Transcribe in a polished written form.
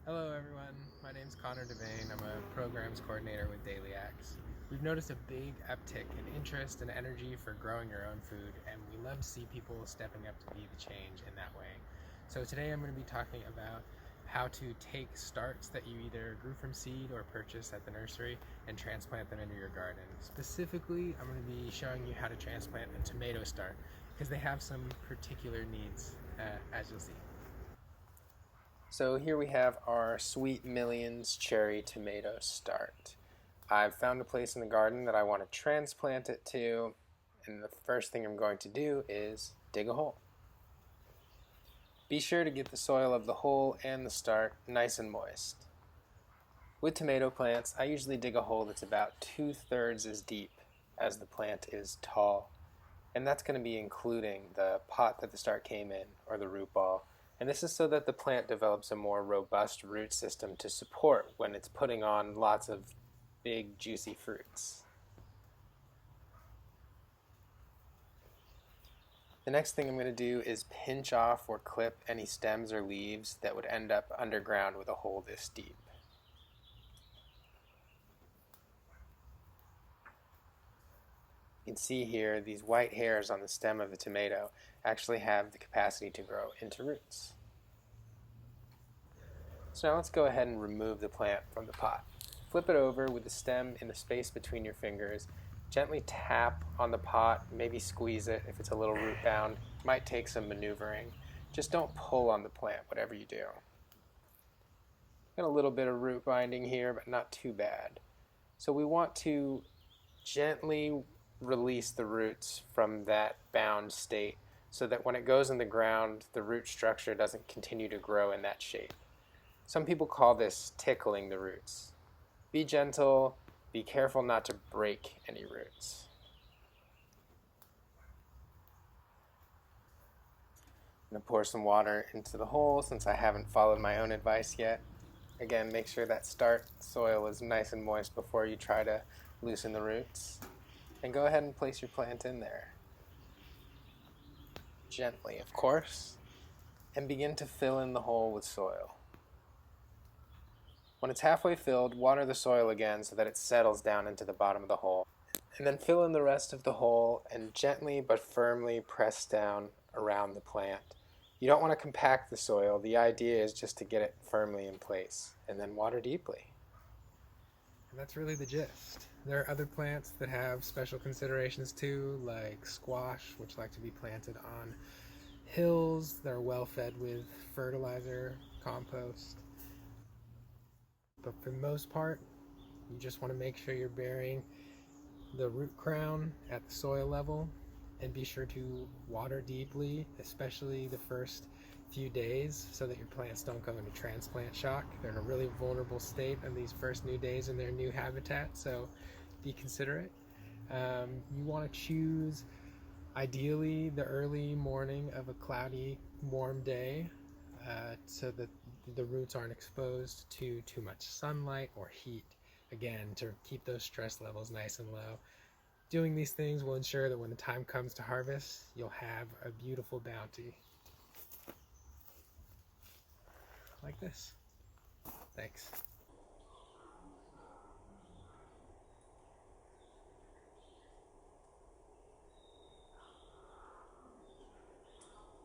Hello everyone, my name is Connor DeVane. I'm a programs coordinator with Daily Acts. We've noticed a big uptick in interest and energy for growing your own food, and we love to see people stepping up to be the change in that way. So today I'm going to be talking about how to take starts that you either grew from seed or purchased at the nursery and transplant them into your garden. Specifically, I'm going to be showing you how to transplant a tomato start because they have some particular needs, as you'll see. So here we have our Sweet Millions cherry tomato start. I've found a place in the garden that I want to transplant it to, and the first thing I'm going to do is dig a hole. Be sure to get the soil of the hole and the start nice and moist. With tomato plants, I usually dig a hole that's about 2/3 as deep as the plant is tall, and that's going to be including the pot that the start came in, or the root ball. And this is so that the plant develops a more robust root system to support when it's putting on lots of big, juicy fruits. The next thing I'm going to do is pinch off or clip any stems or leaves that would end up underground with a hole this deep. You can see here these white hairs on the stem of the tomato actually have the capacity to grow into roots. So now let's go ahead and remove the plant from the pot. Flip it over with the stem in the space between your fingers. Gently tap on the pot, maybe squeeze it if it's a little root bound. Might take some maneuvering. Just don't pull on the plant, whatever you do. Got a little bit of root binding here, but not too bad. So we want to gently release the roots from that bound state so that when it goes in the ground, the root structure doesn't continue to grow in that shape. Some people call this tickling the roots. Be gentle, be careful not to break any roots. I'm going to pour some water into the hole since I haven't followed my own advice yet. Again, make sure that start soil is nice and moist before you try to loosen the roots. And go ahead and place your plant in there. Gently, of course. And begin to fill in the hole with soil. When it's halfway filled, water the soil again so that it settles down into the bottom of the hole. And then fill in the rest of the hole and gently but firmly press down around the plant. You don't want to compact the soil. The idea is just to get it firmly in place, and then water deeply. And that's really the gist. There are other plants that have special considerations too, like squash, which like to be planted on hills. They're well fed with fertilizer, compost. But for the most part, you just want to make sure you're burying the root crown at the soil level, and be sure to water deeply, especially the first few days, so that your plants don't go into transplant shock. They're in a really vulnerable state in these first new days in their new habitat, so be considerate. You want to choose ideally the early morning of a cloudy, warm day, so that the roots aren't exposed to too much sunlight or heat, again, to keep those stress levels nice and low. Doing these things will ensure that when the time comes to harvest, you'll have a beautiful bounty. Like this. Thanks.